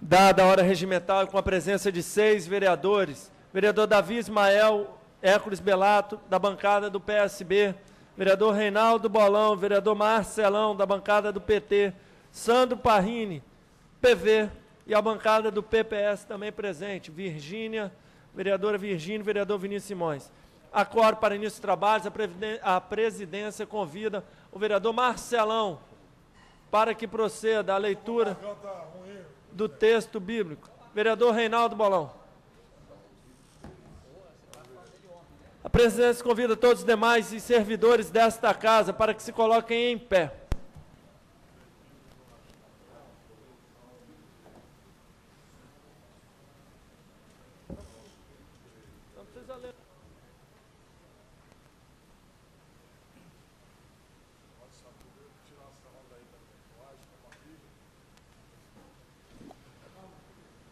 Dada a hora regimental e com a presença de 6 vereadores, vereador Davi Ismael Hércules Belato, da bancada do PSB, vereador Reinaldo Bolão, vereador Marcelão, da bancada do PT, Sandro Parrini, PV, e a bancada do PPS também presente, Virgínia, vereadora Virgínia, vereador Vinícius Simões. Acordo para início de trabalhos, a presidência convida o vereador Marcelão para que proceda a leitura do texto bíblico. Vereador Reinaldo Bolão. A presidência convida todos os demais e servidores desta casa para que se coloquem em pé.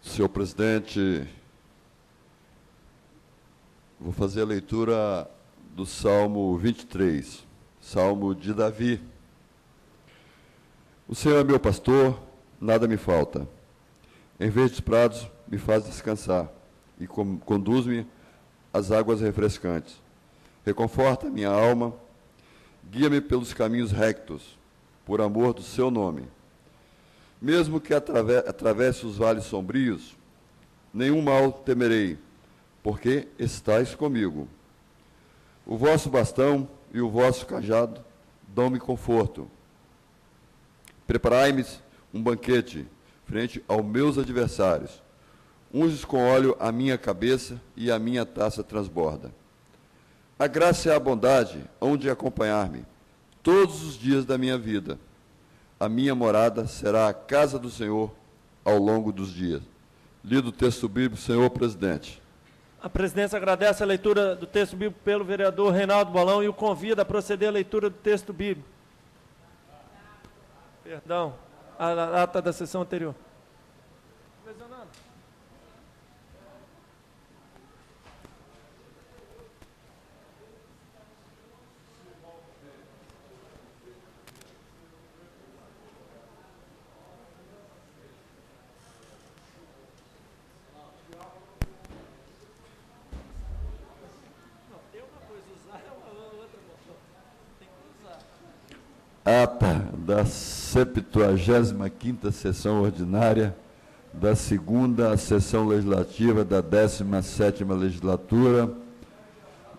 Senhor presidente, vou fazer a leitura do Salmo 23, Salmo de Davi. O Senhor é meu pastor, nada me falta. Em verdes prados me faz descansar e conduz-me às águas refrescantes. Reconforta minha alma, guia-me pelos caminhos rectos, por amor do seu nome. Mesmo que atravesse os vales sombrios, nenhum mal temerei, porque estais comigo. O vosso bastão e o vosso cajado dão-me conforto. Preparai-me um banquete frente aos meus adversários. Unges com óleo a minha cabeça e a minha taça transborda. A graça e a bondade hão de acompanhar-me todos os dias da minha vida. A minha morada será a casa do Senhor ao longo dos dias. Lido o texto bíblico, senhor presidente. A presidência agradece a leitura do texto bíblico pelo vereador Reinaldo Bolão e o convida a proceder à leitura do texto bíblico. Perdão, a ata da sessão anterior. Ata da 75ª sessão ordinária da 2ª sessão legislativa da 17ª legislatura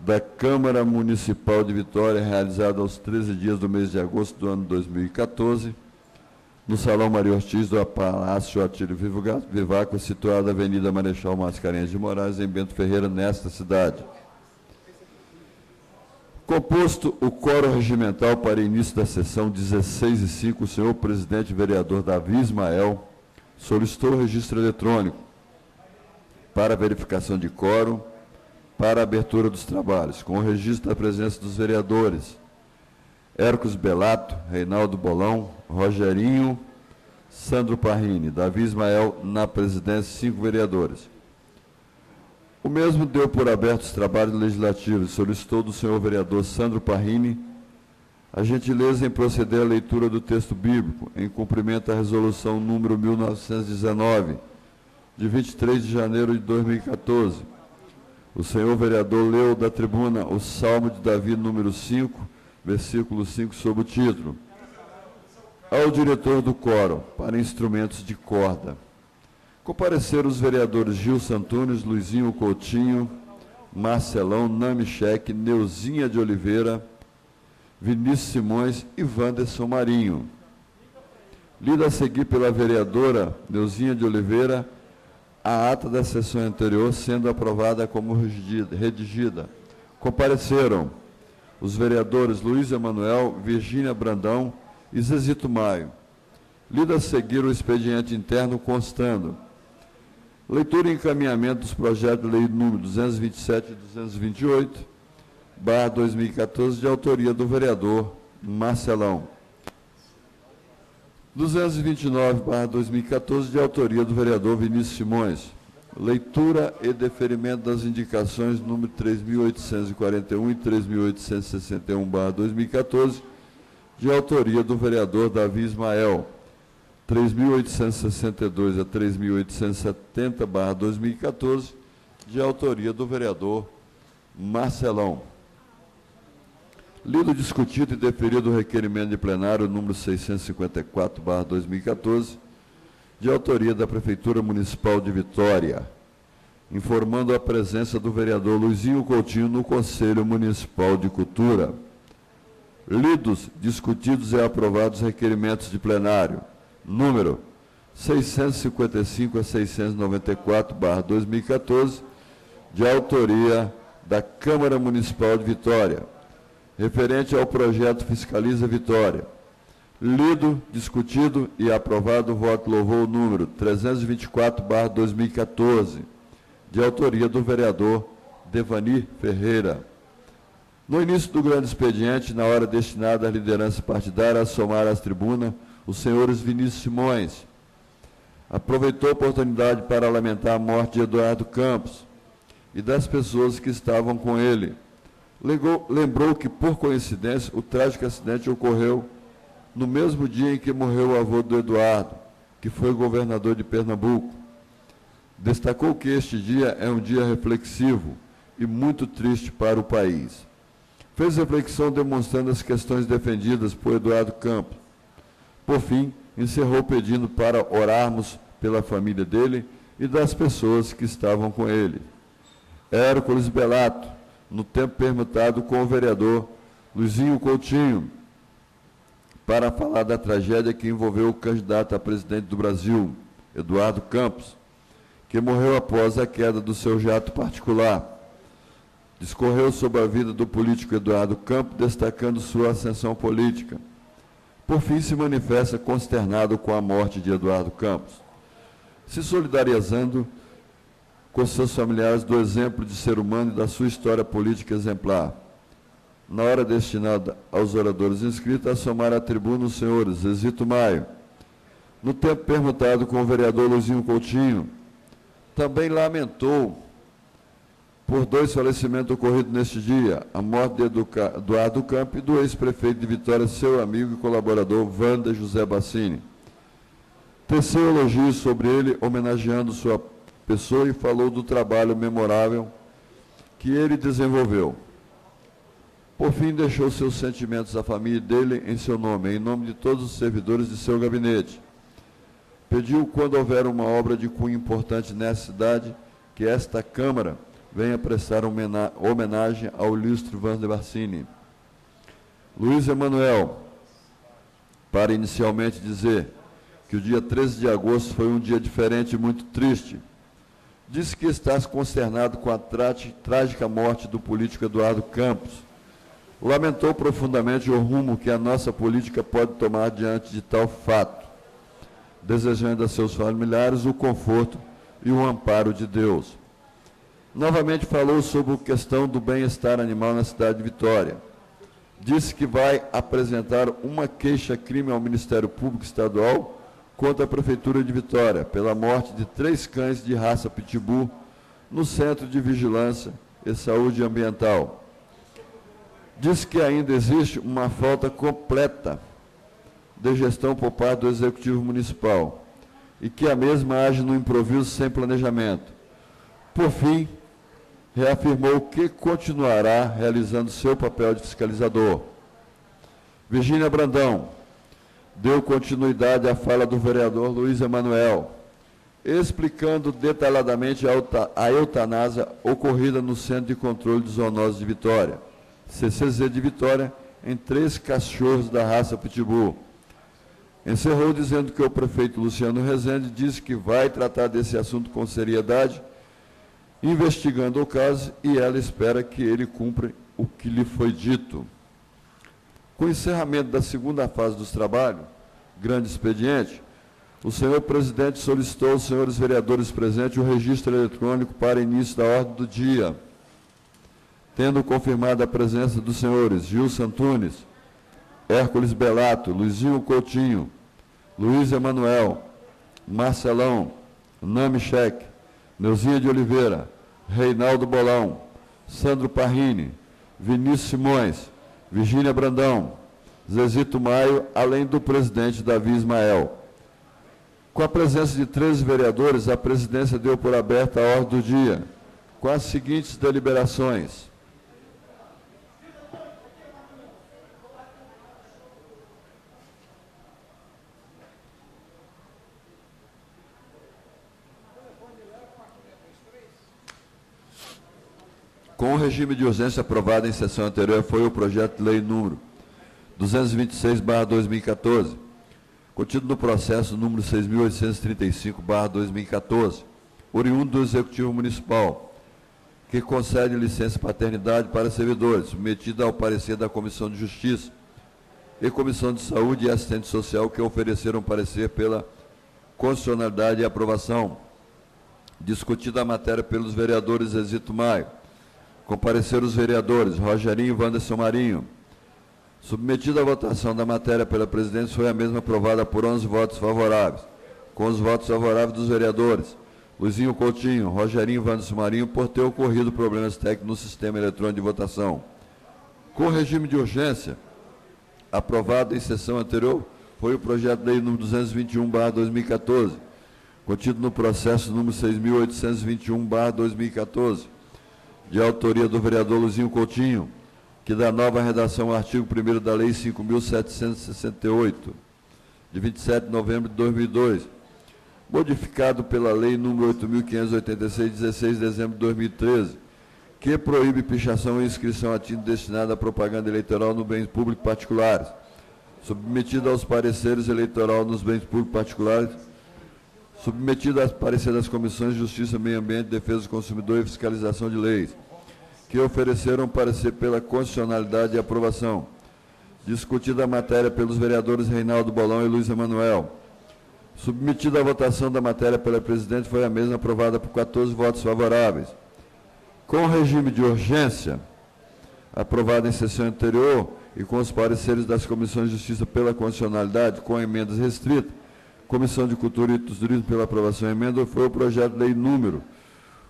da Câmara Municipal de Vitória, realizada aos 13 dias do mês de agosto do ano 2014, no Salão Maria Ortiz do Palácio Atílio Vivaco, situado na Avenida Marechal Mascarenhas de Moraes, em Bento Ferreira, nesta cidade. Composto o quórum regimental para início da sessão 16h05, o senhor presidente vereador Davi Ismael solicitou o registro eletrônico para verificação de quórum para a abertura dos trabalhos, com o registro da presença dos vereadores Hércules Belato, Reinaldo Bolão, Rogerinho, Sandro Parrini, Davi Ismael na presidência, 5 vereadores. O mesmo deu por abertos os trabalhos legislativos e solicitou do senhor vereador Sandro Parrini a gentileza em proceder à leitura do texto bíblico, em cumprimento à resolução número 1919, de 23 de janeiro de 2014. O senhor vereador leu da tribuna o Salmo de Davi, número 5, versículo 5, sob o título: Ao diretor do quórum, para instrumentos de corda. Compareceram os vereadores Gilson Antunes, Luizinho Coutinho, Marcelão, Namichek, Neuzinha de Oliveira, Vinícius Simões e Wanderson Marinho. Lida a seguir pela vereadora Neuzinha de Oliveira a ata da sessão anterior, sendo aprovada como redigida. Compareceram os vereadores Luiz Emanuel, Virgínia Brandão e Zezito Maio. Lida a seguir o expediente interno constando: leitura e encaminhamento dos projetos de lei número 227 e 228, / 2014, de autoria do vereador Marcelão. 229, / 2014, de autoria do vereador Vinícius Simões. Leitura e deferimento das indicações número 3.841 e 3.861, / 2014, de autoria do vereador Davi Ismael. 3.862 a 3.870/2014, de autoria do vereador Marcelão. Lido, discutido e deferido o requerimento de plenário número 654/2014, de autoria da Prefeitura Municipal de Vitória, informando a presença do vereador Luizinho Coutinho no Conselho Municipal de Cultura. Lidos, discutidos e aprovados requerimentos de plenário número 655 a 694/2014, de autoria da Câmara Municipal de Vitória, referente ao projeto Fiscaliza Vitória. Lido, discutido e aprovado o voto louvor número 324/2014, de autoria do vereador Devani Ferreira. No início do grande expediente, na hora destinada à liderança partidária, a somar às tribunas, os senhores Vinícius Simões aproveitou a oportunidade para lamentar a morte de Eduardo Campos e das pessoas que estavam com ele. Lembrou que, por coincidência, o trágico acidente ocorreu no mesmo dia em que morreu o avô do Eduardo, que foi governador de Pernambuco. Destacou que este dia é um dia reflexivo e muito triste para o país. Fez reflexão demonstrando as questões defendidas por Eduardo Campos. Por fim, encerrou pedindo para orarmos pela família dele e das pessoas que estavam com ele. Hércules Belato, no tempo permutado com o vereador Luizinho Coutinho, para falar da tragédia que envolveu o candidato a presidente do Brasil, Eduardo Campos, que morreu após a queda do seu jato particular. Discorreu sobre a vida do político Eduardo Campos, destacando sua ascensão política. Por fim, se manifesta consternado com a morte de Eduardo Campos, se solidarizando com seus familiares do exemplo de ser humano e da sua história política exemplar. Na hora destinada aos oradores inscritos, a somar à tribuna os senhores Zezito Maio, no tempo permutado com o vereador Luizinho Coutinho, também lamentou por 2 falecimentos ocorridos neste dia, a morte de Eduardo Campos e do ex-prefeito de Vitória, seu amigo e colaborador, Wanda José Bassini. Teceu elogios sobre ele, homenageando sua pessoa, e falou do trabalho memorável que ele desenvolveu. Por fim, deixou seus sentimentos à família dele em seu nome, em nome de todos os servidores de seu gabinete. Pediu, quando houver uma obra de cunho importante nessa cidade, que esta Câmara venha prestar homenagem ao ilustre Wanda Bassini. Luiz Emanuel, para inicialmente dizer que o dia 13 de agosto foi um dia diferente e muito triste, disse que está consternado com a trágica morte do político Eduardo Campos. Lamentou profundamente o rumo que a nossa política pode tomar diante de tal fato, desejando a seus familiares o conforto e o amparo de Deus. Novamente falou sobre a questão do bem-estar animal na cidade de Vitória. Disse que vai apresentar uma queixa-crime ao Ministério Público Estadual contra a Prefeitura de Vitória pela morte de 3 cães de raça Pitbull no Centro de Vigilância e Saúde Ambiental. Diz que ainda existe uma falta completa de gestão por parte do Executivo Municipal e que a mesma age no improviso sem planejamento. Por fim, reafirmou que continuará realizando seu papel de fiscalizador. Virgínia Brandão deu continuidade à fala do vereador Luiz Emanuel, explicando detalhadamente a eutanásia ocorrida no Centro de Controle de Zoonoses de Vitória, CCZ de Vitória, em 3 cachorros da raça Pitbull. Encerrou dizendo que o prefeito Luciano Rezende disse que vai tratar desse assunto com seriedade, investigando o caso, e ela espera que ele cumpra o que lhe foi dito. Com o encerramento da segunda fase dos trabalhos, grande expediente, o senhor presidente solicitou aos senhores vereadores presentes o registro eletrônico para início da ordem do dia, tendo confirmado a presença dos senhores Gilson Antunes, Hércules Belato, Luizinho Coutinho, Luiz Emanuel, Marcelão, Nami Cheque, Neuzinha de Oliveira, Reinaldo Bolão, Sandro Parrini, Vinícius Simões, Virgínia Brandão, Zezito Maio, além do presidente Davi Ismael. Com a presença de 13 vereadores, a presidência deu por aberta a ordem do dia, com as seguintes deliberações. Com o regime de urgência aprovado em sessão anterior, foi o projeto de lei número 226/2014, contido no processo número 6.835/2014, oriundo do Executivo Municipal, que concede licença paternidade para servidores, submetida ao parecer da Comissão de Justiça e Comissão de Saúde e Assistente Social, que ofereceram parecer pela constitucionalidade e aprovação. Discutida a matéria pelos vereadores Zezito Maio. Compareceram os vereadores Rogerinho e Wanderson Marinho. Submetida à votação da matéria pela presidência, foi a mesma aprovada por 11 votos favoráveis. Com os votos favoráveis dos vereadores Luizinho Coutinho, Rogerinho e Wanderson Marinho, por ter ocorrido problemas técnicos no sistema eletrônico de votação. Com o regime de urgência, aprovado em sessão anterior, foi o projeto de lei número 221/2014, contido no processo número 6.821/2014, de autoria do vereador Luizinho Coutinho, que dá nova redação ao artigo 1º da Lei 5.768, de 27 de novembro de 2002, modificado pela Lei número 8.586, de 16 de dezembro de 2013, que proíbe pichação e inscrição a título destinado à propaganda eleitoral nos bens públicos particulares, submetido aos pareceres eleitoral nos bens públicos particulares, submetido a parecer das Comissões de Justiça, Meio Ambiente, Defesa do Consumidor e Fiscalização de Leis, que ofereceram parecer pela constitucionalidade e aprovação. Discutida a matéria pelos vereadores Reinaldo Bolão e Luiz Emanuel. Submetida à votação da matéria pela presidente, foi a mesma aprovada por 14 votos favoráveis. Com o regime de urgência, aprovado em sessão anterior, e com os pareceres das Comissões de Justiça pela constitucionalidade, com emendas restritas, Comissão de Cultura e Turismo pela aprovação e emenda, foi o projeto de lei número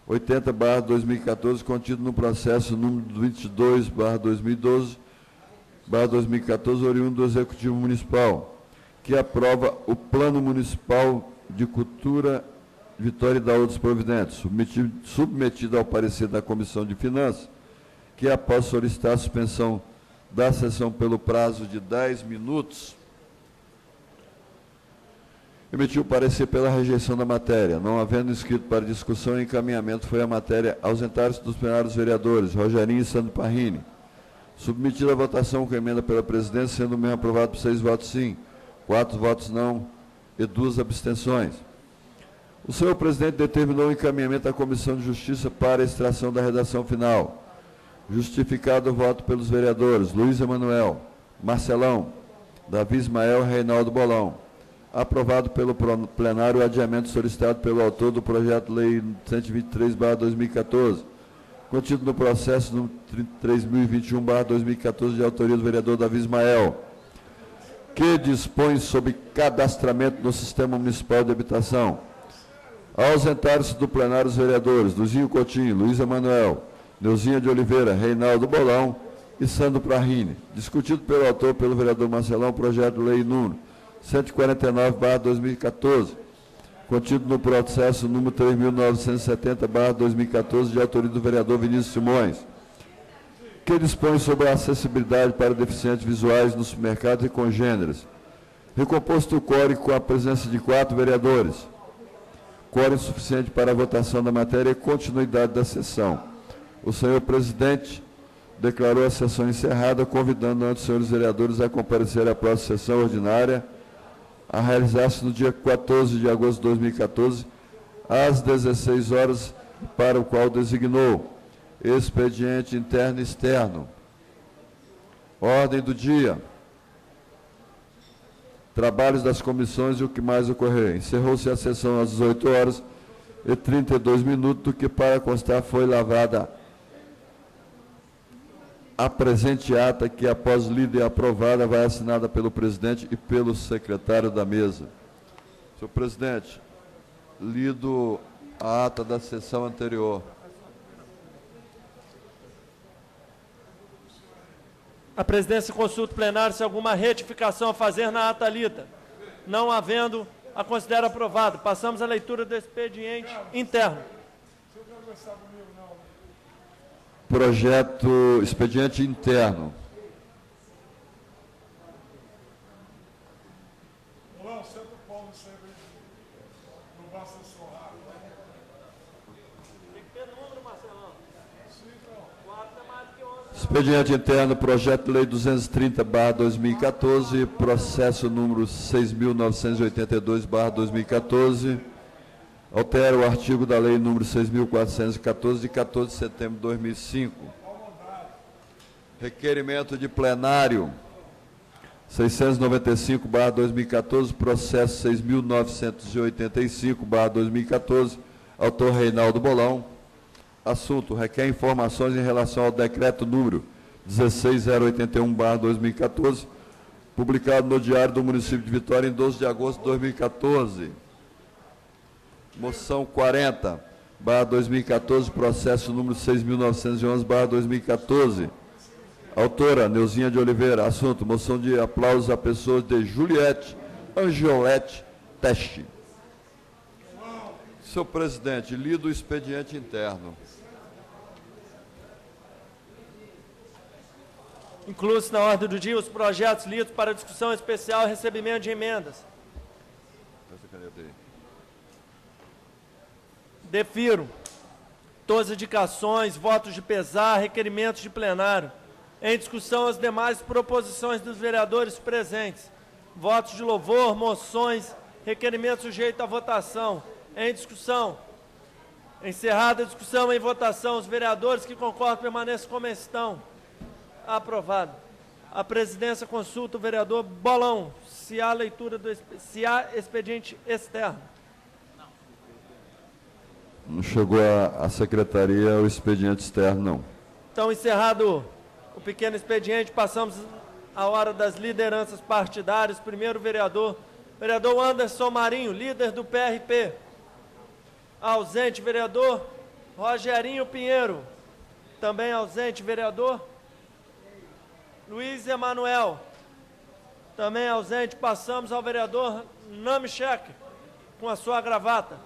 80/2014, contido no processo número 22/2012/2014, oriundo do Executivo Municipal, que aprova o Plano Municipal de Cultura Vitória e da outros providentes, submetido ao parecer da Comissão de Finanças, que após solicitar a suspensão da sessão pelo prazo de 10 minutos, emitiu parecer pela rejeição da matéria. Não havendo inscrito para discussão e encaminhamento, foi a matéria ausentaram-se dos plenários vereadores Rogerinho e Sandro Parrini. Submetida à votação com emenda pela presidência, sendo o mesmo aprovado por 6 votos sim, 4 votos não e 2 abstenções. O senhor presidente determinou o encaminhamento à Comissão de Justiça para a extração da redação final. Justificado o voto pelos vereadores Luiz Emanuel, Marcelão, Davi Ismael e Reinaldo Bolão. Aprovado pelo plenário o adiamento solicitado pelo autor do projeto de lei 123/2014, contido no processo número 3021/2014, de autoria do vereador Davi Ismael, que dispõe sobre cadastramento no Sistema Municipal de Habitação. Ausentaram-se do plenário os vereadores Luizinho Coutinho, Luiz Emanuel, Neuzinha de Oliveira, Reinaldo Bolão e Sandro Parrini. Discutido pelo autor, pelo vereador Marcelão, projeto de lei número 149/2014, contido no processo número 3.970/2014, de autoria do vereador Vinícius Simões, que dispõe sobre a acessibilidade para deficientes visuais nos supermercados e congêneres. Recomposto o quórum com a presença de 4 vereadores. Quórum suficiente para a votação da matéria e continuidade da sessão. O senhor presidente declarou a sessão encerrada, convidando antes os senhores vereadores a comparecer à próxima sessão ordinária, a realizar-se no dia 14 de agosto de 2014, às 16 horas, para o qual designou. Expediente interno e externo. Ordem do dia. Trabalhos das comissões e o que mais ocorrer. Encerrou-se a sessão às 18 horas e 32 minutos, do que para constar foi lavrada a presente ata, que após lida e aprovada vai assinada pelo presidente e pelo secretário da mesa. Senhor presidente, lido a ata da sessão anterior. A presidência consulta o plenário se alguma retificação a fazer na ata lida. Não havendo, A considero aprovado. Passamos à leitura do expediente interno. Projeto expediente interno. Expediente interno, projeto de lei 230/2014, processo número 6.982/2014, altera o artigo da lei número 6.414, de 14 de setembro de 2005. Requerimento de plenário 695/2014, processo 6.985/2014, autor Reinaldo Bolão. Assunto: requer informações em relação ao decreto número 16081/2014, publicado no Diário do Município de Vitória em 12 de agosto de 2014. Moção 40/2014, processo número 6.911/2014. Autora: Neuzinha de Oliveira. Assunto: moção de aplausos à pessoa de Juliette Angiolete Teste. Senhor presidente, lido o expediente interno. Inclui-se na ordem do dia os projetos lidos para discussão especial e recebimento de emendas. Defiro todas as indicações, votos de pesar, requerimentos de plenário. Em discussão, as demais proposições dos vereadores presentes. Votos de louvor, moções, requerimentos sujeitos à votação. Em discussão. Encerrada a discussão, em votação, os vereadores que concordam permaneçam como estão. Aprovado. A presidência consulta o vereador Bolão se há leitura se há expediente externo. Não chegou à secretaria o expediente externo, não. Então, encerrado o pequeno expediente, passamos à hora das lideranças partidárias. Primeiro vereador Anderson Marinho, líder do PRP. Ausente, vereador Rogerinho Pinheiro. Também ausente, vereador Luiz Emanuel. Também ausente. Passamos ao vereador Namichek, com a sua gravata.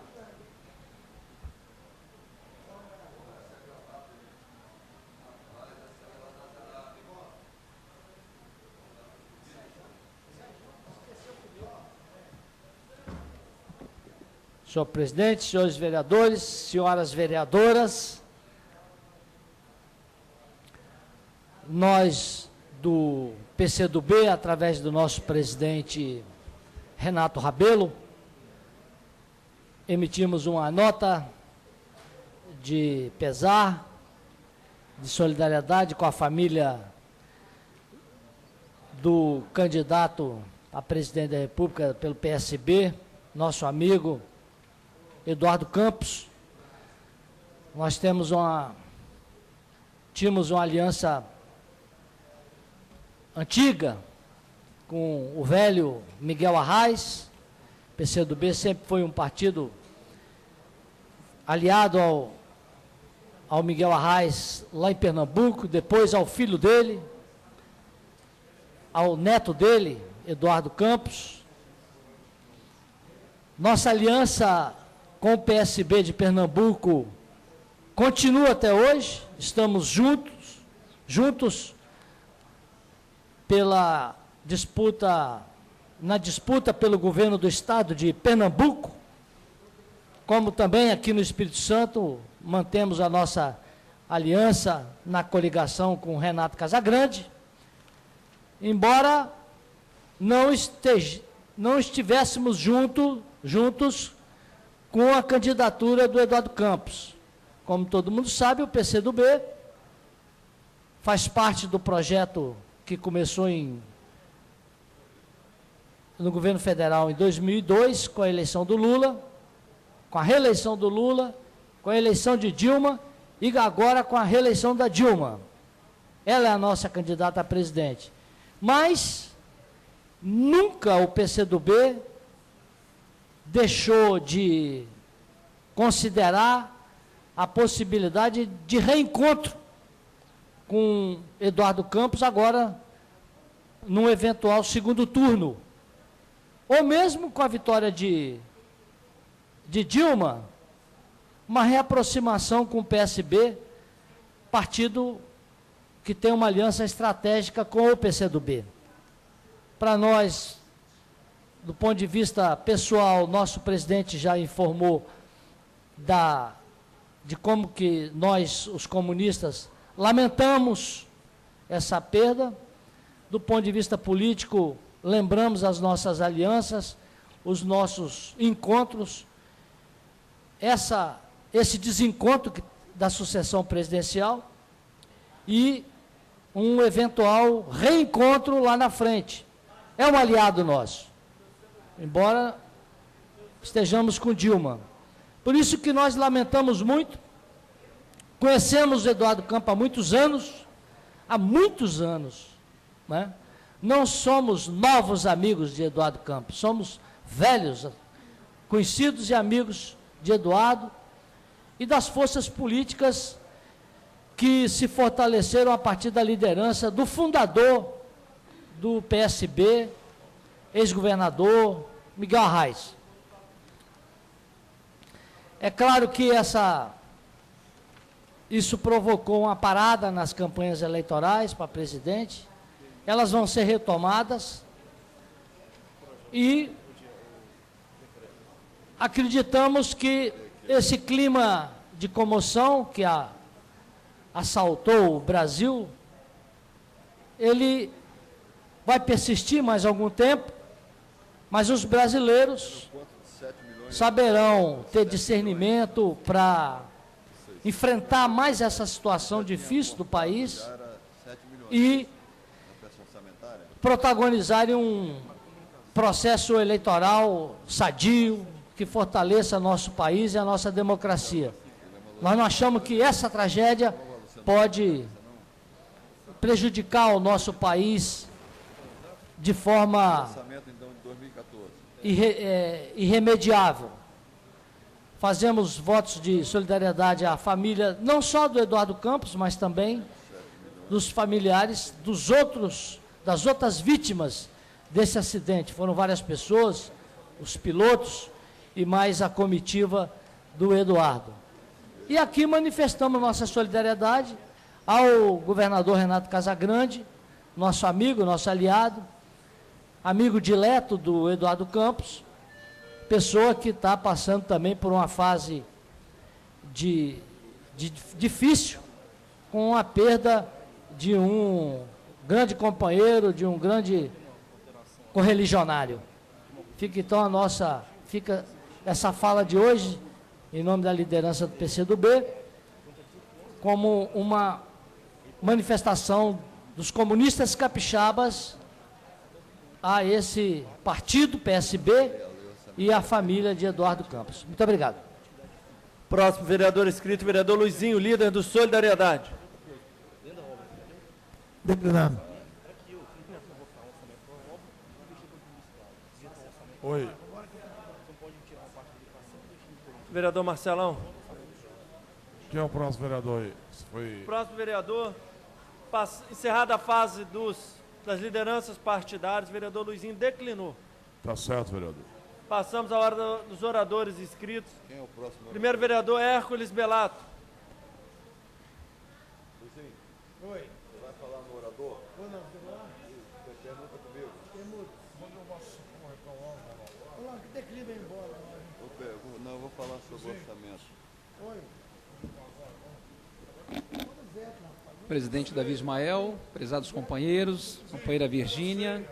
Senhor presidente, senhores vereadores, senhoras vereadoras, nós do PCdoB, através do nosso presidente Renato Rabelo, emitimos uma nota de pesar, de solidariedade com a família do candidato a presidente da República pelo PSB, nosso amigo Eduardo Campos. Nós tínhamos uma aliança antiga com o velho Miguel Arraes. O PCdoB sempre foi um partido aliado ao Miguel Arraes lá em Pernambuco, depois ao filho dele, ao neto dele, Eduardo Campos. Nossa aliança com o PSB de Pernambuco continua até hoje. Estamos juntos pela disputa, na disputa pelo governo do estado de Pernambuco, como também aqui no Espírito Santo mantemos a nossa aliança na coligação com Renato Casagrande, embora não estivéssemos juntos com a candidatura do Eduardo Campos. Como todo mundo sabe, o PCdoB faz parte do projeto que começou no governo federal em 2002, com a eleição do Lula, com a reeleição do Lula, com a eleição de Dilma e agora com a reeleição da Dilma. Ela é a nossa candidata a presidente. Mas nunca o PCdoB deixou de considerar a possibilidade de reencontro com Eduardo Campos, agora num eventual segundo turno. ou mesmo com a vitória de Dilma, uma reaproximação com o PSB, partido que tem uma aliança estratégica com o PCdoB. Para nós, do ponto de vista pessoal, nosso presidente já informou de como que nós, os comunistas, lamentamos essa perda. Do ponto de vista político, lembramos as nossas alianças, os nossos encontros, esse desencontro da sucessão presidencial e um eventual reencontro lá na frente. É um aliado nosso, embora estejamos com Dilma. Por isso que nós lamentamos muito, conhecemos o Eduardo Campos há muitos anos, né? Não somos novos amigos de Eduardo Campos, somos velhos, conhecidos e amigos de Eduardo e das forças políticas que se fortaleceram a partir da liderança do fundador do PSB, ex-governador Miguel Arraes. É claro que isso provocou uma parada nas campanhas eleitorais para presidente. Elas vão ser retomadas e acreditamos que esse clima de comoção que assaltou o Brasil, ele vai persistir mais algum tempo, mas os brasileiros saberão ter discernimento para enfrentar mais essa situação difícil do país e protagonizarem um processo eleitoral sadio, que fortaleça nosso país e a nossa democracia. Nós não achamos que essa tragédia pode prejudicar o nosso país de forma irremediável. Fazemos votos de solidariedade à família, não só do Eduardo Campos, mas também dos familiares das outras vítimas desse acidente. Foram várias pessoas, os pilotos e mais a comitiva do Eduardo. E aqui manifestamos nossa solidariedade ao governador Renato Casagrande, nosso amigo, nosso aliado, amigo dileto do Eduardo Campos, pessoa que está passando também por uma fase difícil, com a perda de um grande companheiro, de um grande correligionário. Fica essa fala de hoje, em nome da liderança do PCdoB, como uma manifestação dos comunistas capixabas a esse partido, PSB, e a família de Eduardo Campos. Muito obrigado. Próximo vereador inscrito, vereador Luizinho, líder do Solidariedade. Declinado. Oi. Vereador Marcelão. Quem é o próximo vereador aí? Próximo vereador, encerrada a fase das lideranças partidárias, vereador Luizinho declinou. Tá certo, vereador. Passamos a hora dos oradores inscritos. Quem é o próximo? Primeiro vereador Hércules Belato. Luizinho. Oi. Você vai falar no orador? Ou não, você vai lá? Você pergunta comigo. Olá, que declina embora. Não, eu vou falar sobre o orçamento. Oi. Presidente Davi Ismael, prezados companheiros, companheira Virgínia,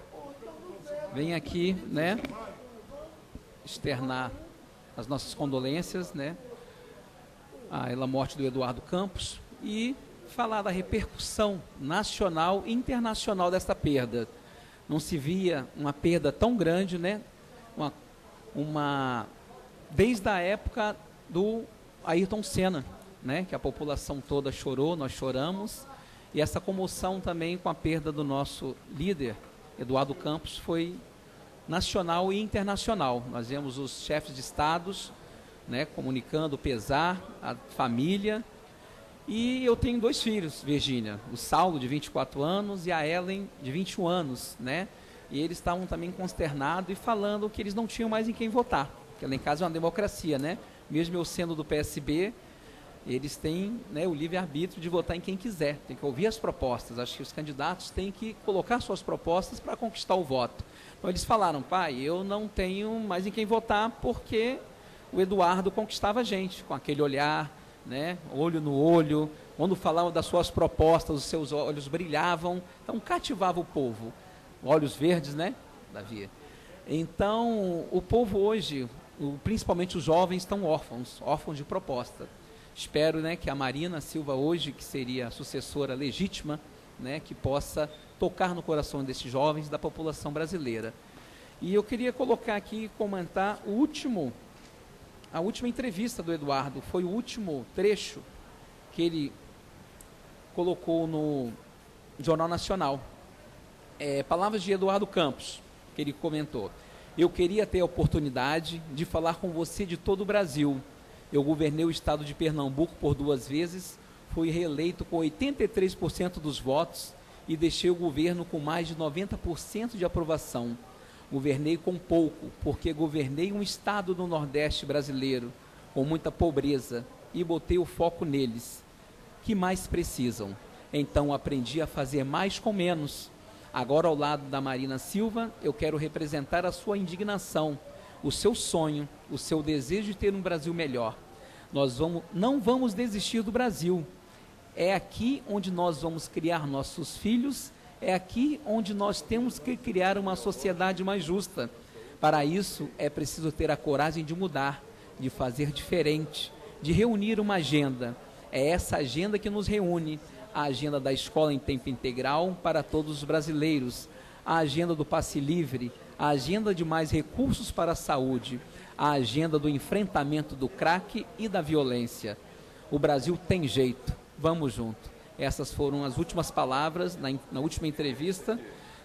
vem aqui, né, externar as nossas condolências, né, à morte do Eduardo Campos e falar da repercussão nacional e internacional desta perda. Não se via uma perda tão grande, né, desde a época do Ayrton Senna, né, que a população toda chorou, nós choramos, e essa comoção também com a perda do nosso líder, Eduardo Campos, foi nacional e internacional. Nós vemos os chefes de estados, né, comunicando o pesar, a família, e eu tenho 2 filhos, Virgínia, o Saulo, de 24 anos, e a Ellen, de 21 anos, né, E eles estavam também consternados e falando que eles não tinham mais em quem votar, porque lá em casa é uma democracia, né? Mesmo eu sendo do PSB, eles têm, né, o livre-arbítrio de votar em quem quiser, tem que ouvir as propostas. Acho que os candidatos têm que colocar suas propostas para conquistar o voto. Então eles falaram: pai, eu não tenho mais em quem votar porque o Eduardo conquistava a gente, com aquele olhar, né, olho no olho, quando falavam das suas propostas, os seus olhos brilhavam, então cativava o povo. Olhos verdes, né, Davi? Então, o povo hoje, principalmente os jovens, estão órfãos de proposta. Espero, né, que a Marina Silva hoje, que seria a sucessora legítima, né, que possa tocar no coração desses jovens, da população brasileira. E eu queria colocar aqui, comentar a última entrevista do Eduardo, foi o último trecho que ele colocou no Jornal Nacional. Palavras de Eduardo Campos, que ele comentou: eu queria ter a oportunidade de falar com você de todo o Brasil. Eu governei o estado de Pernambuco por 2 vezes, fui reeleito com 83% dos votos e deixei o governo com mais de 90% de aprovação. Governei com pouco, porque governei um estado do Nordeste brasileiro com muita pobreza e botei o foco neles. Que mais precisam? Então aprendi a fazer mais com menos. Agora, ao lado da Marina Silva, eu quero representar a sua indignação, o seu sonho, o seu desejo de ter um Brasil melhor. Não vamos desistir do Brasil. É aqui onde nós vamos criar nossos filhos, é aqui onde nós temos que criar uma sociedade mais justa. Para isso, é preciso ter a coragem de mudar, de fazer diferente, de reunir uma agenda. É essa agenda que nos reúne: a agenda da escola em tempo integral para todos os brasileiros, a agenda do passe livre, a agenda de mais recursos para a saúde, a agenda do enfrentamento do crack e da violência. O Brasil tem jeito, vamos junto. Essas foram as últimas palavras na última entrevista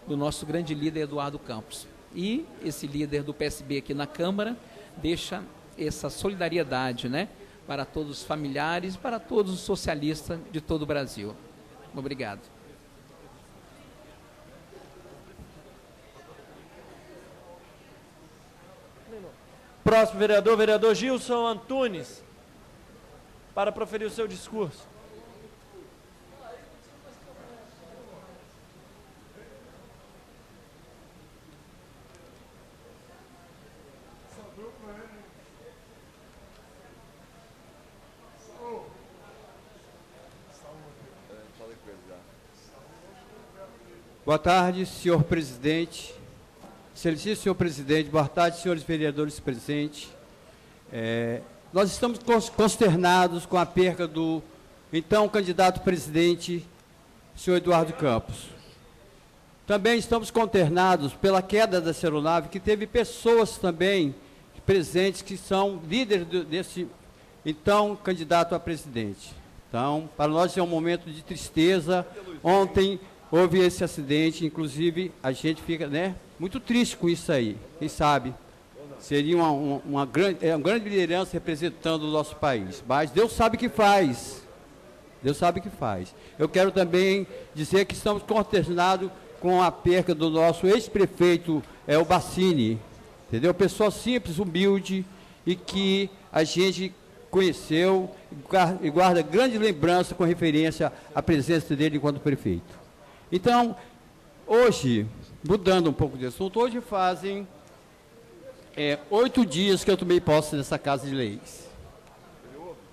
do nosso grande líder Eduardo Campos. E esse líder do PSB aqui na Câmara deixa essa solidariedade, né, para todos os familiares, para todos os socialistas de todo o Brasil. Obrigado. Próximo vereador, vereador Gilson Antunes, para proferir o seu discurso. Boa tarde, senhor presidente. Excelentíssimo senhor presidente, boa tarde, senhores vereadores presentes. Nós estamos consternados com a perca do então candidato presidente, senhor Eduardo Campos. Também estamos consternados pela queda dessa aeronave, que teve pessoas também presentes que são líderes desse então candidato a presidente. Então, para nós é um momento de tristeza. Ontem houve esse acidente, inclusive a gente fica, né, muito triste com isso aí. Quem sabe seria uma grande liderança representando o nosso país. Mas Deus sabe o que faz. Deus sabe o que faz. Eu quero também dizer que estamos consternados com a perca do nosso ex-prefeito, o Bassini. Entendeu? Pessoa simples, humilde, e que a gente conheceu e guarda grande lembrança com referência à presença dele enquanto prefeito. Então, hoje, mudando um pouco de assunto, hoje fazem 8 dias que eu tomei posse dessa Casa de Leis.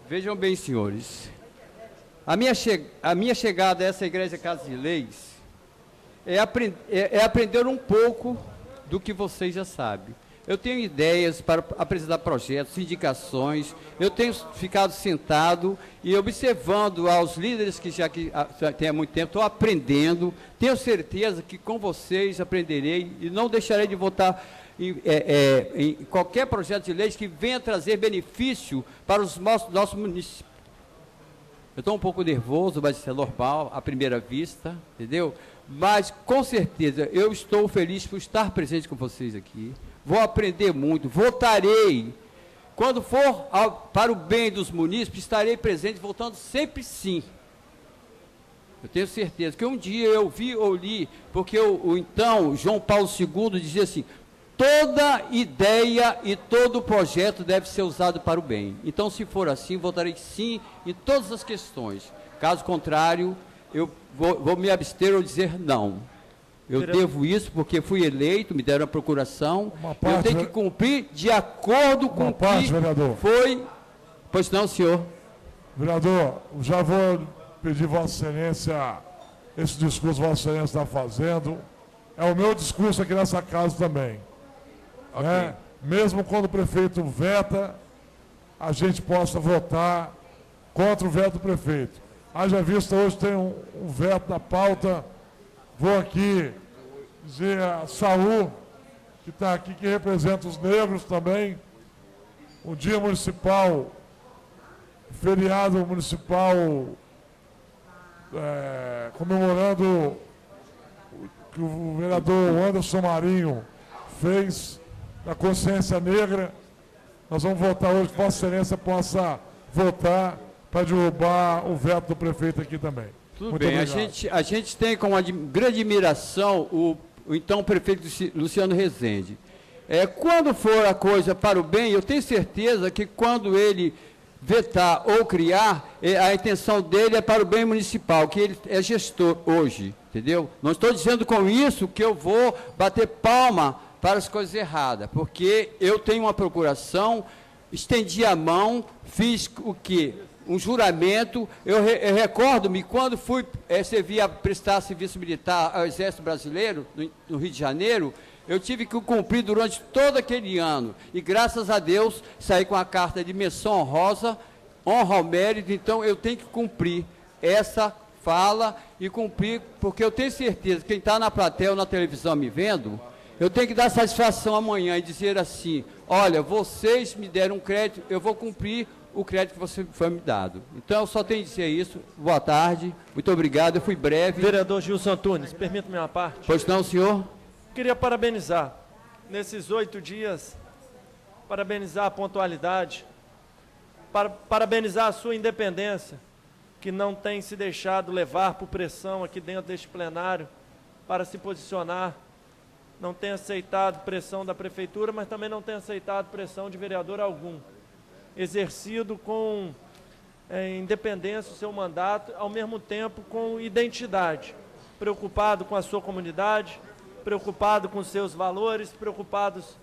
Vejam bem, senhores, a minha chegada a essa Igreja Casa de Leis é aprender um pouco do que vocês já sabem. Eu tenho ideias para apresentar projetos, indicações. Eu tenho ficado sentado e observando aos líderes que já têm há muito tempo, estou aprendendo. Tenho certeza que com vocês aprenderei e não deixarei de votar em qualquer projeto de lei que venha trazer benefício para os nossos municípios. Eu estou um pouco nervoso, mas isso é normal, à primeira vista, entendeu? Mas, com certeza, eu estou feliz por estar presente com vocês aqui. Vou aprender muito, votarei. Quando for para o bem dos munícipes, estarei presente, votando sempre sim. Eu tenho certeza que um dia eu vi ou li, porque o então João Paulo II dizia assim: toda ideia e todo projeto deve ser usado para o bem. Então, se for assim, votarei sim em todas as questões. Caso contrário, eu vou me abster ou dizer não. Eu devo isso porque fui eleito, me deram a procuração. Eu tenho que cumprir de acordo com o que vereador. foi. Pois não, senhor. Vereador, já vou pedir Vossa Excelência, esse discurso que Vossa Excelência está fazendo, é o meu discurso aqui nessa casa também. Ok. Né? Mesmo quando o prefeito veta, a gente possa votar contra o veto do prefeito. Haja vista, hoje tem um veto na pauta. Vou aqui dizer a Saúl, que está aqui, que representa os negros também, o dia municipal, feriado municipal, comemorando o que o vereador Anderson Marinho fez na consciência negra. Nós vamos votar hoje, que Vossa Excelência possa votar para derrubar o veto do prefeito aqui também. Tudo Muito bem, obrigado. a gente tem com grande admiração o então prefeito Luciano Rezende. Quando for a coisa para o bem, eu tenho certeza que quando ele vetar ou criar, a intenção dele é para o bem municipal, que ele é gestor hoje, entendeu? Não estou dizendo com isso que eu vou bater palma para as coisas erradas, porque eu tenho uma procuração, estendi a mão, fiz o quê? Um juramento. Eu recordo-me, quando fui prestar serviço militar ao Exército Brasileiro, no Rio de Janeiro, eu tive que cumprir durante todo aquele ano. E, graças a Deus, saí com a carta de menção honrosa, honra ao mérito. Então, eu tenho que cumprir essa fala e cumprir, porque eu tenho certeza que quem está na plateia ou na televisão me vendo, eu tenho que dar satisfação amanhã e dizer assim: olha, vocês me deram um crédito, eu vou cumprir o crédito que você foi me dado. Então, eu só tenho que dizer isso. Boa tarde, muito obrigado, eu fui breve. Vereador Gilson Antunes, permita-me uma parte. Pois não, senhor? Queria parabenizar, nesses 8 dias, parabenizar a pontualidade, parabenizar a sua independência, que não tem se deixado levar por pressão aqui dentro deste plenário para se posicionar, não tem aceitado pressão da prefeitura, mas também não tem aceitado pressão de vereador algum. Exercido com independência o seu mandato, ao mesmo tempo com identidade, preocupado com a sua comunidade, preocupado com os seus valores, preocupados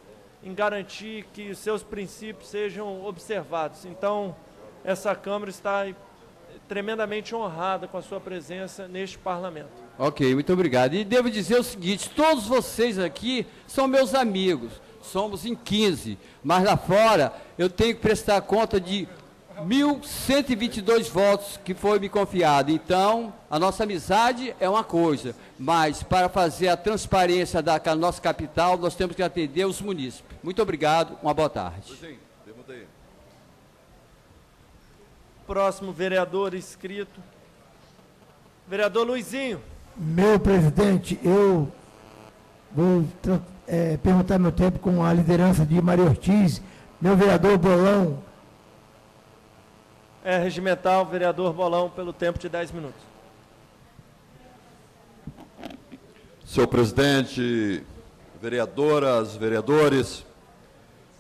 em garantir que os seus princípios sejam observados. Então, essa Câmara está tremendamente honrada com a sua presença neste Parlamento. Ok, muito obrigado. E devo dizer o seguinte: todos vocês aqui são meus amigos. Somos em 15, mas lá fora eu tenho que prestar conta de 1.122 votos que foi me confiado. Então, a nossa amizade é uma coisa, mas para fazer a transparência da nossa capital, nós temos que atender os munícipes. Muito obrigado, uma boa tarde. Próximo vereador inscrito, vereador Luizinho. Meu presidente, eu vou perguntar meu tempo com a liderança de Maria Ortiz, meu vereador Bolão. É regimental, vereador Bolão, pelo tempo de 10 minutos. Senhor presidente, vereadoras, vereadores,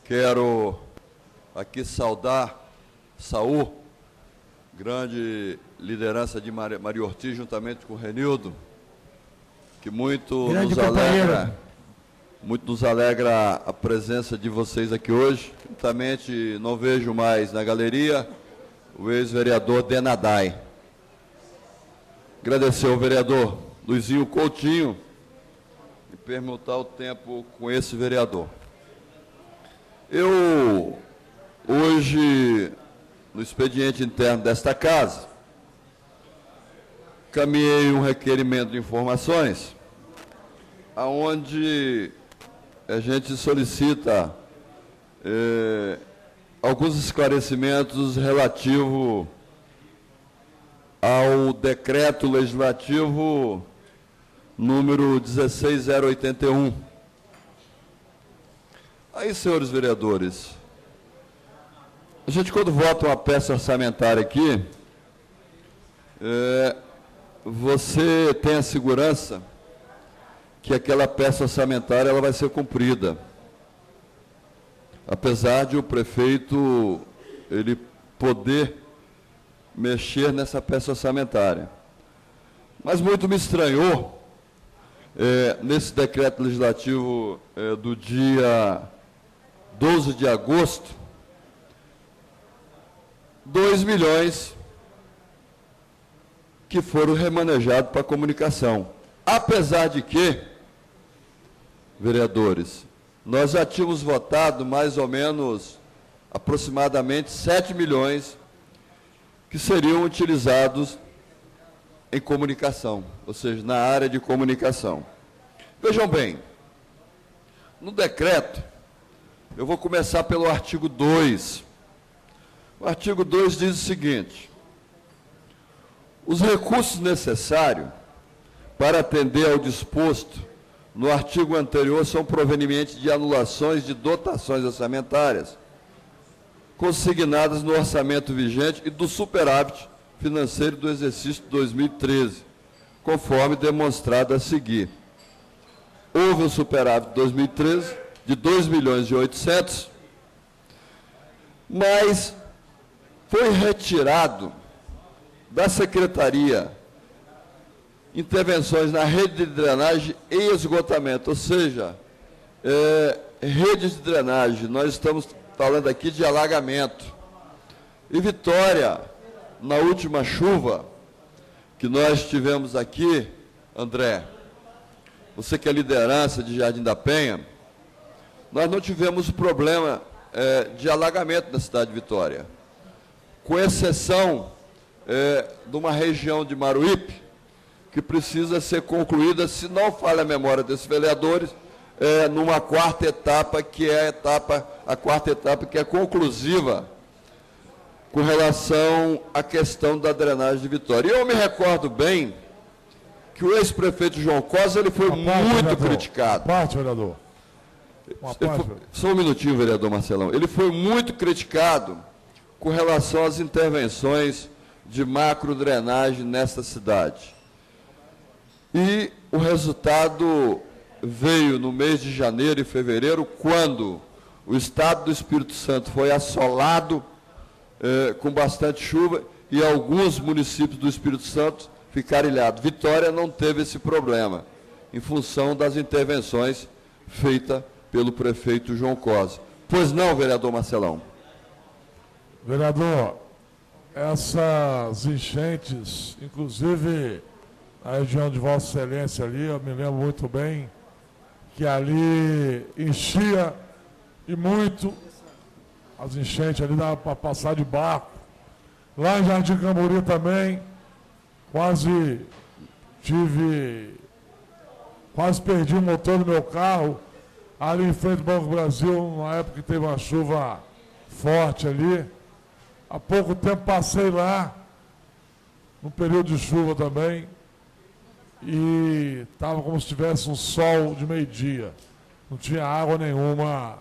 quero aqui saudar Saúl, grande liderança de Maria Ortiz, juntamente com o Renildo, que muito nos alegra a presença de vocês aqui hoje. Juntamente, não vejo mais na galeria o ex-vereador Denadai. Agradecer ao vereador Luizinho Coutinho e permutar o tempo com esse vereador. Eu, hoje, no expediente interno desta casa, caminhei um requerimento de informações, aonde a gente solicita alguns esclarecimentos relativos ao decreto legislativo número 16081. Aí, senhores vereadores, a gente, quando vota uma peça orçamentária aqui, você tem a segurança que aquela peça orçamentária ela vai ser cumprida. Apesar de o prefeito ele poder mexer nessa peça orçamentária. Mas muito me estranhou, nesse decreto legislativo do dia 12 de agosto, 2 milhões que foram remanejados para a comunicação. Apesar de que, vereadores, nós já tínhamos votado mais ou menos, aproximadamente 7 milhões que seriam utilizados em comunicação, ou seja, na área de comunicação. Vejam bem, no decreto, eu vou começar pelo artigo 2. O artigo 2 diz o seguinte: os recursos necessários para atender ao disposto no artigo anterior são provenientes de anulações de dotações orçamentárias consignadas no orçamento vigente e do superávit financeiro do exercício 2013, conforme demonstrado a seguir. Houve um superávit de 2013 de 2 milhões e 800, mas foi retirado da Secretaria intervenções na rede de drenagem e esgotamento, ou seja, redes de drenagem, nós estamos falando aqui de alagamento. E Vitória, na última chuva que nós tivemos aqui, André, você que é liderança de Jardim da Penha, nós não tivemos problema de alagamento na cidade de Vitória, com exceção de uma região de Maruípe, que precisa ser concluída, se não falha a memória desses vereadores, numa quarta etapa, que é a quarta etapa que é conclusiva com relação à questão da drenagem de Vitória. E eu me recordo bem que o ex-prefeito João Costa ele foi muito criticado. Vereador. Só um minutinho, vereador Marcelão. Ele foi muito criticado com relação às intervenções de macro-drenagem nesta cidade. E o resultado veio no mês de janeiro e fevereiro, quando o estado do Espírito Santo foi assolado com bastante chuva e alguns municípios do Espírito Santo ficaram ilhados. Vitória não teve esse problema, em função das intervenções feitas pelo prefeito João Costa. Pois não, vereador Marcelão? Vereador, essas enchentes, inclusive a região de Vossa Excelência ali, eu me lembro muito bem, que ali enchia e muito, as enchentes ali dava para passar de barco. Lá em Jardim Camburi também, quase perdi o motor do meu carro, ali em frente ao Banco Brasil, na época que teve uma chuva forte ali. Há pouco tempo passei lá, no período de chuva também, e estava como se tivesse um sol de meio-dia. Não tinha água nenhuma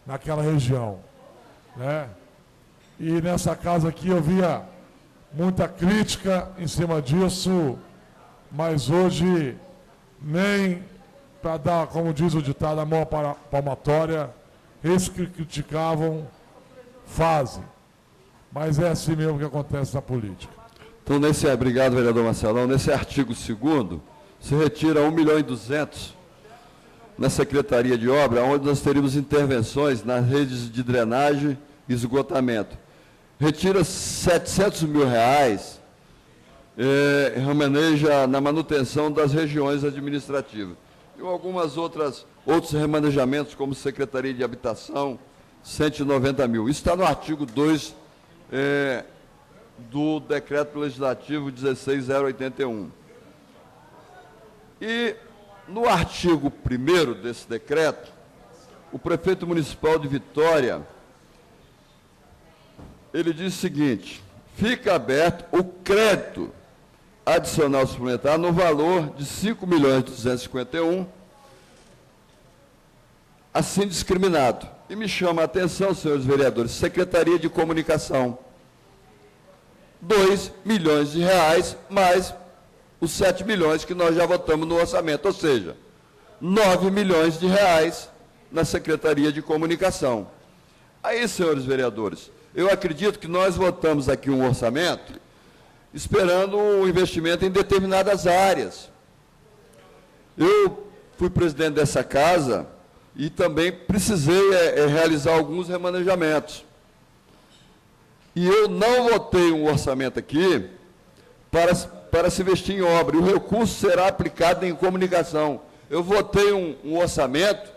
naquela região, né? E nessa casa aqui eu via muita crítica em cima disso, mas hoje nem para dar, como diz o ditado, a mão palmatória, eles que criticavam fazem. Mas é assim mesmo que acontece na política. Então, obrigado, vereador Marcelão, nesse artigo 2º, se retira 1.200.000 na Secretaria de Obra, onde nós teríamos intervenções nas redes de drenagem e esgotamento. Retira 700 mil reais, remaneja na manutenção das regiões administrativas. E algumas outros remanejamentos, como Secretaria de Habitação, 190 mil. Isso está no artigo 2 do Decreto Legislativo 16.081. E no artigo 1º desse decreto, o prefeito municipal de Vitória, ele diz o seguinte: fica aberto o crédito adicional suplementar no valor de 5.251.000, assim discriminado. E me chama a atenção, senhores vereadores, Secretaria de Comunicação. 2 milhões de reais, mais os 7 milhões que nós já votamos no orçamento, ou seja, 9 milhões de reais na Secretaria de Comunicação. Aí, senhores vereadores, eu acredito que nós votamos aqui um orçamento esperando um investimento em determinadas áreas. Eu fui presidente dessa casa e também precisei realizar alguns remanejamentos. E eu não votei um orçamento aqui para se investir em obra, e o recurso será aplicado em comunicação. Eu votei um orçamento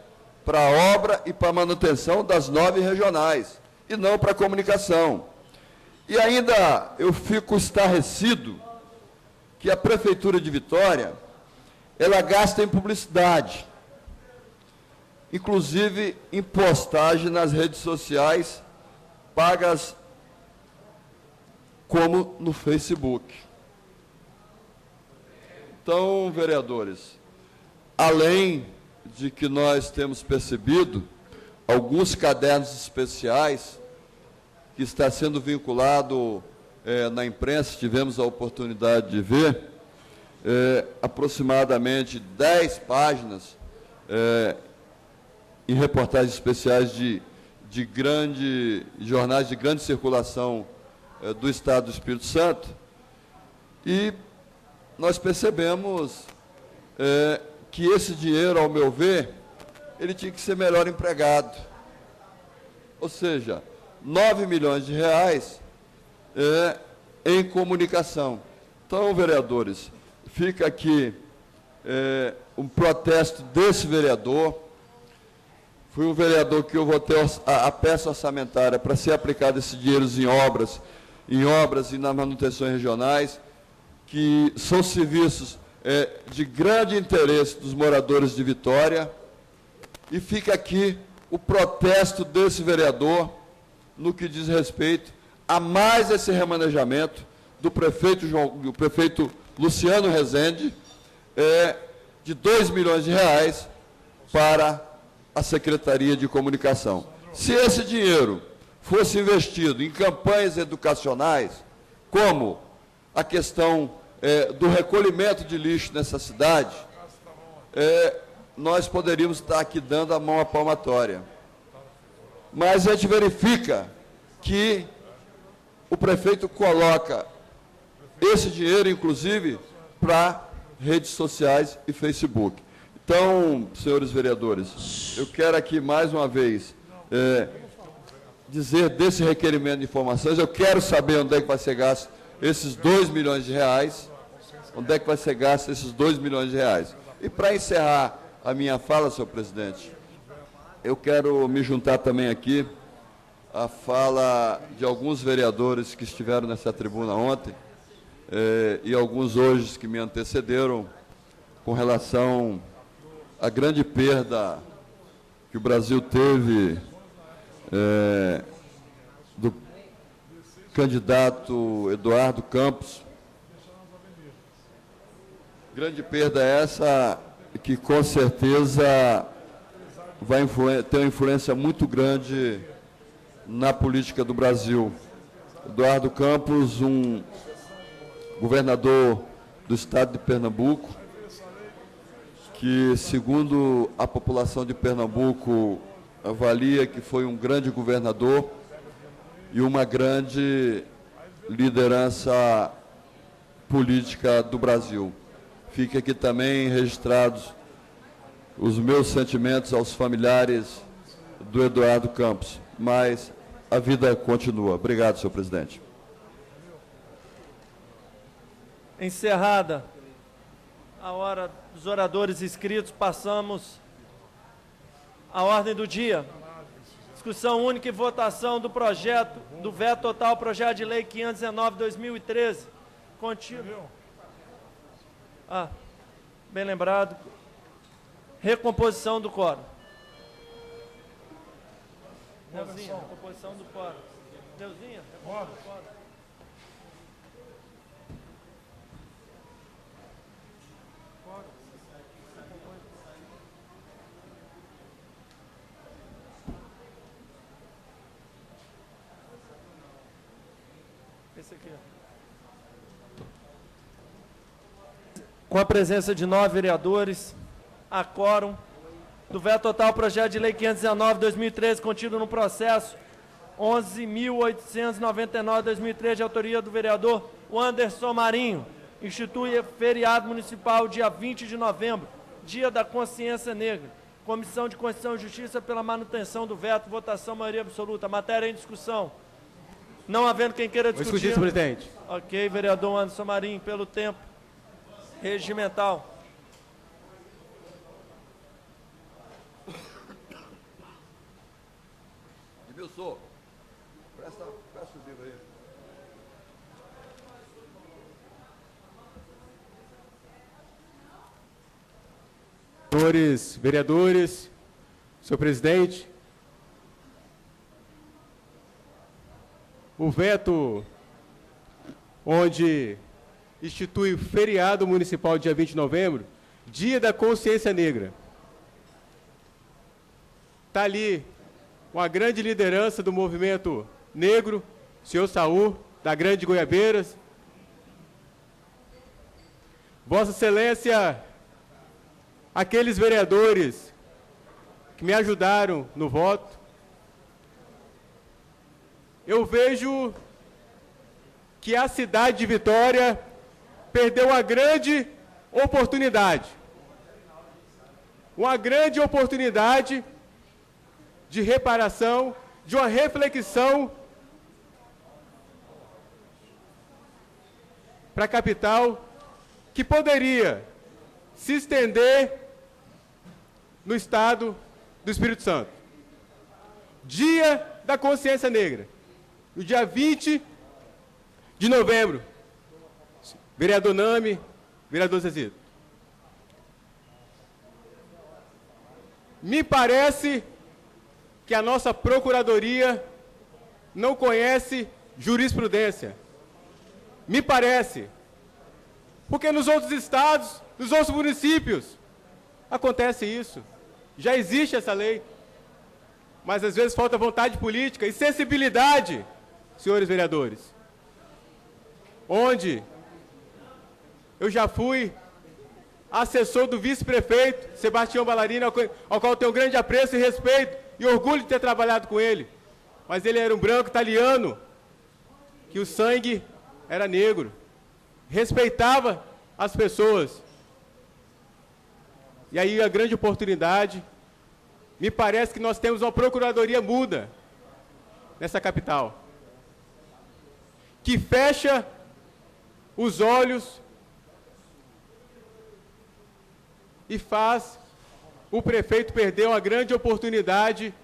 para a obra e para a manutenção das 9 regionais, e não para a comunicação. E ainda eu fico estarrecido que a Prefeitura de Vitória, ela gasta em publicidade, inclusive em postagem nas redes sociais, pagas como no Facebook. Então, vereadores, além de que nós temos percebido alguns cadernos especiais que está sendo vinculado na imprensa, tivemos a oportunidade de ver, aproximadamente 10 páginas em reportagens especiais de jornais de grande circulação do Estado do Espírito Santo, e nós percebemos que esse dinheiro, ao meu ver, ele tinha que ser melhor empregado. Ou seja, 9 milhões de reais em comunicação. Então, vereadores, fica aqui um protesto desse vereador. Fui um vereador que eu votei a peça orçamentária para ser aplicado esse dinheiro em obras e nas manutenções regionais, que são serviços de grande interesse dos moradores de Vitória, e fica aqui o protesto desse vereador no que diz respeito a mais esse remanejamento do prefeito Luciano Rezende, de 2 milhões de reais para a Secretaria de Comunicação. Se esse dinheiro fosse investido em campanhas educacionais, como a questão do recolhimento de lixo nessa cidade, nós poderíamos estar aqui dando a mão à palmatória. Mas a gente verifica que o prefeito coloca esse dinheiro, inclusive, para redes sociais e Facebook. Então, senhores vereadores, eu quero aqui mais uma vez dizer desse requerimento de informações. Eu quero saber onde é que vai ser gasto esses 2 milhões de reais, onde é que vai ser gasto esses 2 milhões de reais. E para encerrar a minha fala, senhor presidente, eu quero me juntar também aqui à fala de alguns vereadores que estiveram nessa tribuna ontem, e alguns hoje que me antecederam, com relação à grande perda que o Brasil teve do candidato Eduardo Campos. Grande perda essa que, com certeza, vai ter uma influência muito grande na política do Brasil. Eduardo Campos, um governador do estado de Pernambuco, que, segundo a população de Pernambuco, avalia que foi um grande governador e uma grande liderança política do Brasil. Fica aqui também registrados os meus sentimentos aos familiares do Eduardo Campos, mas a vida continua. Obrigado, senhor presidente. Encerrada a hora dos oradores inscritos, passamos à ordem do dia. Discussão única e votação do projeto, do veto total, projeto de lei 519/2013. Contigo. Bem lembrado. Recomposição do quórum. Neuzinha, recomposição do quórum. Neuzinha, recomposição do quórum. Esse aqui, ó. com a presença de 9 vereadores, a quórum. Do veto total, projeto de lei 519/2013, contido no processo 11.899/2013, de autoria do vereador Wanderson Marinho, institui feriado municipal dia 20 de novembro, Dia da Consciência Negra. Comissão de Constituição e Justiça pela manutenção do veto, votação maioria absoluta. Matéria em discussão. Não havendo quem queira discutir. Vou discutir, senhor presidente. Ok, vereador Wanderson Marinho, pelo tempo regimental. Edmilson, presta o livro aí. Senhores vereadores, senhor presidente, o veto onde institui o feriado municipal dia 20 de novembro, Dia da Consciência Negra. Está ali uma grande liderança do movimento negro, senhor Saul, da Grande Goiabeiras. Vossa Excelência, aqueles vereadores que me ajudaram no voto, eu vejo que a cidade de Vitória perdeu uma grande oportunidade. Uma grande oportunidade de reparação, de uma reflexão para a capital, que poderia se estender no estado do Espírito Santo. Dia da Consciência Negra, no dia 20 de novembro. Vereador Nami, vereador Zezito. Me parece que a nossa Procuradoria não conhece jurisprudência. Me parece. Porque nos outros estados, nos outros municípios, acontece isso. Já existe essa lei. Mas às vezes falta vontade política e sensibilidade, senhores vereadores. Onde eu já fui assessor do vice-prefeito Sebastião Ballarino, ao qual eu tenho um grande apreço e respeito e orgulho de ter trabalhado com ele. Mas ele era um branco italiano, que o sangue era negro. Respeitava as pessoas. E aí a grande oportunidade, me parece que nós temos uma procuradoria muda nessa capital, que fecha os olhos e faz o prefeito perder uma grande oportunidade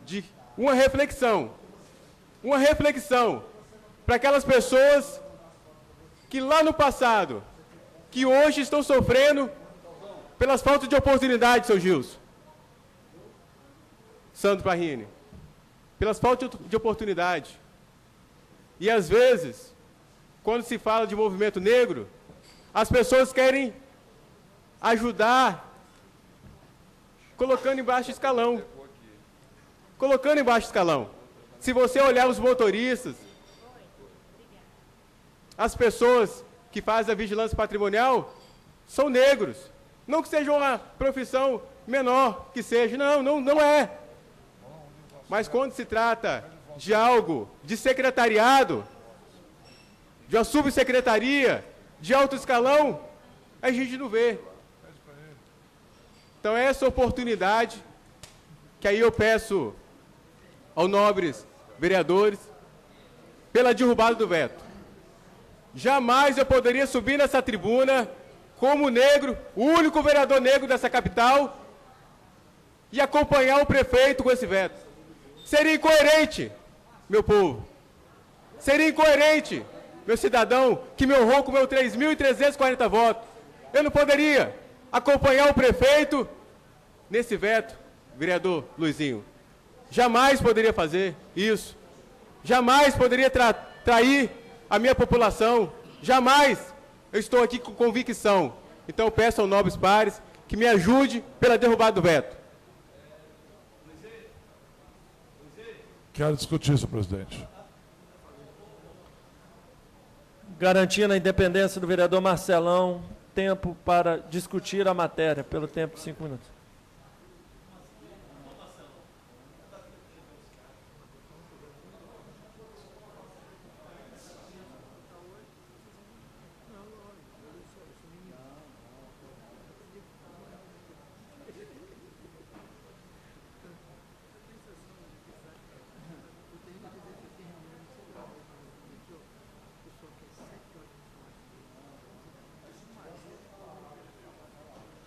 de uma reflexão para aquelas pessoas que lá no passado, que hoje estão sofrendo pelas faltas de oportunidade, seu Gilson, Sandro Parrini, pelas faltas de oportunidade. E às vezes, quando se fala de movimento negro, as pessoas querem ajudar colocando embaixo escalão. Colocando embaixo escalão. Se você olhar os motoristas, as pessoas que fazem a vigilância patrimonial são negros. Não que seja uma profissão menor que seja, não é. Mas quando se trata de algo de secretariado, de uma subsecretaria, de alto escalão, a gente não vê. Então essa oportunidade, que aí eu peço aos nobres vereadores, pela derrubada do veto. Jamais eu poderia subir nessa tribuna como negro, o único vereador negro dessa capital, e acompanhar o prefeito com esse veto. Seria incoerente, meu povo. Seria incoerente, meu cidadão, que me honrou com meus 3.340 votos. Eu não poderia acompanhar o prefeito nesse veto, vereador Luizinho. Jamais poderia fazer isso. Jamais poderia trair a minha população. Jamais. Eu estou aqui com convicção. Então eu peço aos nobres pares que me ajude pela derrubada do veto. Quero discutir, senhor presidente. Garantindo a independência do vereador Marcelão, tempo para discutir a matéria, pelo tempo de 5 minutos.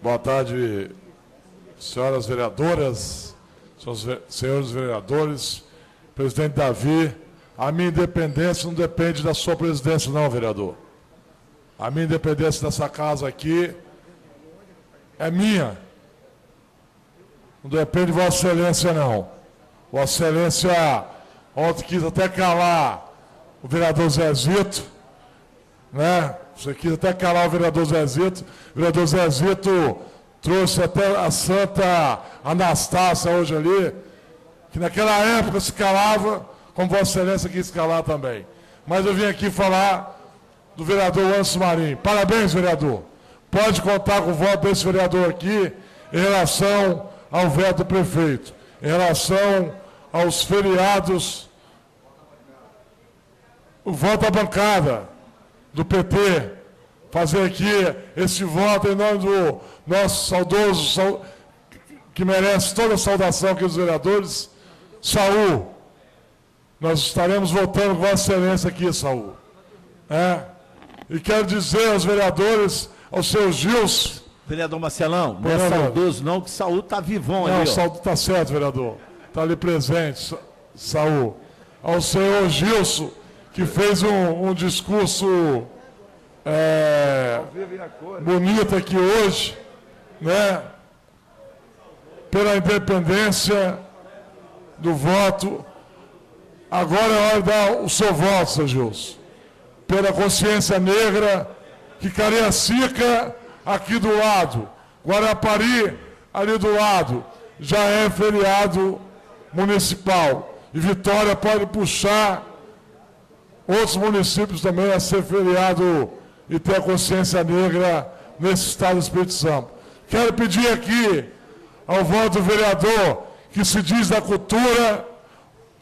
Boa tarde, senhoras vereadoras, senhores vereadores. Presidente Davi, a minha independência não depende da sua presidência, não, vereador. A minha independência dessa casa aqui é minha. Não depende de Vossa Excelência, não. Vossa Excelência ontem quis até calar o vereador Zezito, né? Você quis até calar o vereador Zezito. O vereador Zezito trouxe até a Santa Anastácia hoje ali, que naquela época se calava, como Vossa Excelência quis calar também. Mas eu vim aqui falar do vereador Anderson Marinho. Parabéns, vereador. Pode contar com o voto desse vereador aqui em relação ao veto do prefeito, em relação aos feriados, o voto da bancada do PT, fazer aqui esse voto em nome do nosso saudoso, que merece toda a saudação aqui dos vereadores, Saul. Nós estaremos votando com Vossa Excelência aqui, Saul. E quero dizer aos vereadores, ao seu Gilson... Vereador Marcelão, não é saudoso não, que Saul está vivão ali. Não, Saul está certo, vereador. Está ali presente, Saul. Ao senhor Gilson, que fez um discurso bonito aqui hoje, né? Pela independência do voto. Agora é hora de dar o seu voto, seu Gilson. Pela consciência negra, que Cariacica aqui do lado, Guarapari ali do lado, já é feriado municipal. E Vitória pode puxar outros municípios também a ser feriado e ter a consciência negra nesse estado do Espírito Santo. Quero pedir aqui ao voto do vereador que se diz da cultura,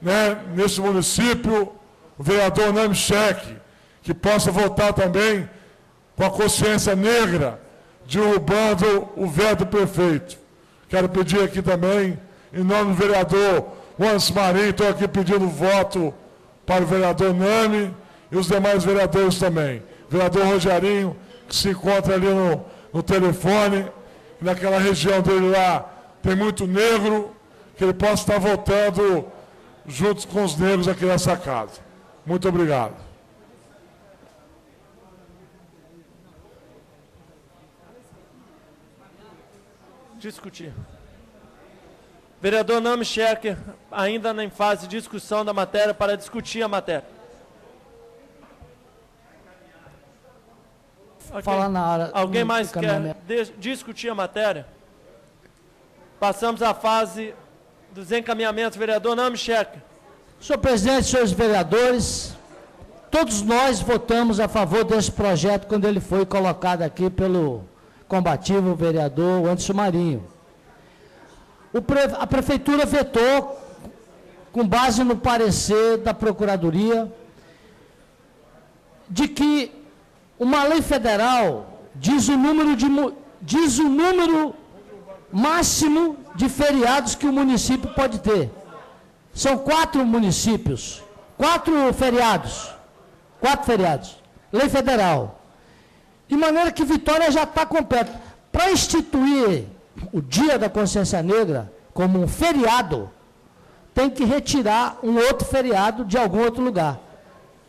né, nesse município, o vereador Namchek, que possa votar também com a consciência negra, derrubando o veto do prefeito. Quero pedir aqui também, em nome do vereador Anderson Marinho, estou aqui pedindo voto para o vereador Nami e os demais vereadores também. Vereador Rogerinho, que se encontra ali no telefone, naquela região dele lá tem muito negro, que ele possa estar votando junto com os negros aqui nessa casa. Muito obrigado. Discutir. Vereador Nami Schecker, ainda em fase de discussão da matéria, para discutir a matéria. Falar na hora. Alguém mais quer discutir a matéria? Passamos à fase dos encaminhamentos. Vereador Nami Schecker. Senhor presidente, senhores vereadores, todos nós votamos a favor desse projeto quando ele foi colocado aqui pelo combativo vereador Anderson Marinho. A prefeitura vetou, com base no parecer da Procuradoria, de que uma lei federal diz o número máximo de feriados que o município pode ter. São 4 municípios, 4 feriados, lei federal. De maneira que Vitória já está completa. Para instituir o Dia da Consciência Negra como um feriado, tem que retirar um outro feriado de algum outro lugar.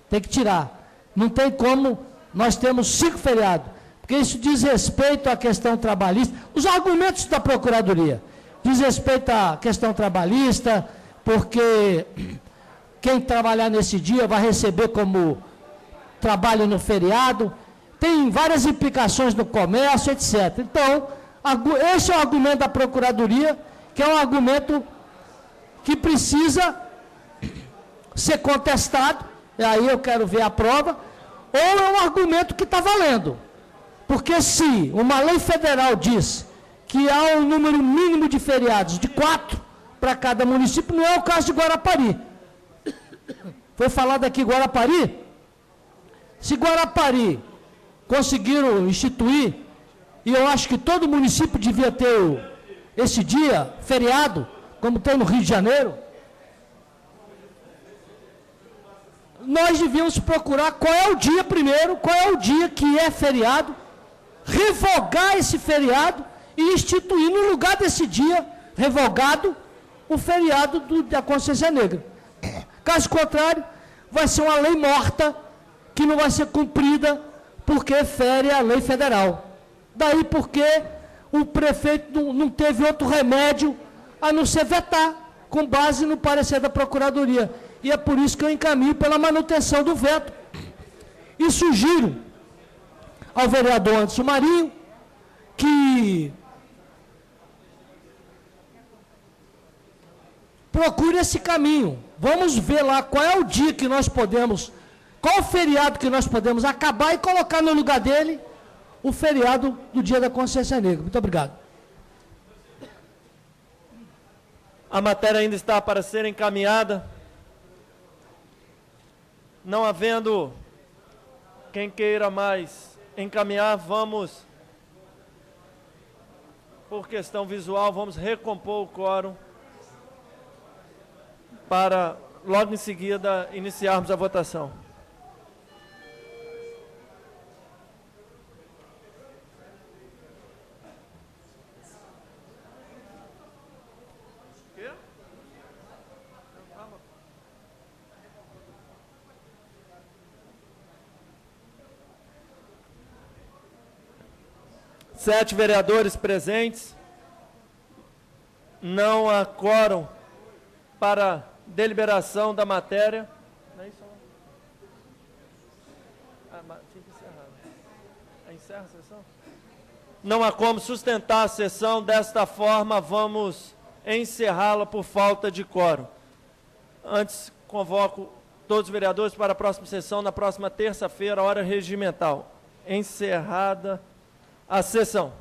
Tem que tirar. Não tem como, nós temos 5 feriados, porque isso diz respeito à questão trabalhista. Os argumentos da Procuradoria diz respeito à questão trabalhista, porque quem trabalhar nesse dia vai receber como trabalho no feriado. Tem várias implicações no comércio, etc. Então, esse é o argumento da Procuradoria, que é um argumento que precisa ser contestado, e aí eu quero ver a prova, ou é um argumento que está valendo. Porque se uma lei federal diz que há um número mínimo de feriados de 4 para cada município, não é o caso de Guarapari. Foi falado aqui Guarapari. Se Guarapari conseguiram instituir, e eu acho que todo município devia ter esse dia, feriado, como tem no Rio de Janeiro, nós devíamos procurar qual é o dia primeiro, qual é o dia que é feriado, revogar esse feriado e instituir no lugar desse dia revogado o feriado da Consciência Negra. Caso contrário, vai ser uma lei morta que não vai ser cumprida porque fere a lei federal. Daí porque o prefeito não teve outro remédio a não ser vetar, com base no parecer da Procuradoria. E é por isso que eu encaminho pela manutenção do veto. E sugiro ao vereador Anderson Marinho que procure esse caminho. Vamos ver lá qual é o dia que nós podemos, qual o feriado que nós podemos acabar e colocar no lugar dele o feriado do Dia da Consciência Negra. Muito obrigado. A matéria ainda está para ser encaminhada. Não havendo quem queira mais encaminhar, vamos, por questão visual, vamos recompor o quórum para, logo em seguida, iniciarmos a votação. Sete vereadores presentes, não há quórum para deliberação da matéria. Não é isso? Tinha que encerrar. Encerra a sessão? Não há como sustentar a sessão, desta forma vamos encerrá-la por falta de quórum. Antes, convoco todos os vereadores para a próxima sessão, na próxima terça-feira, hora regimental. Encerrada a sessão.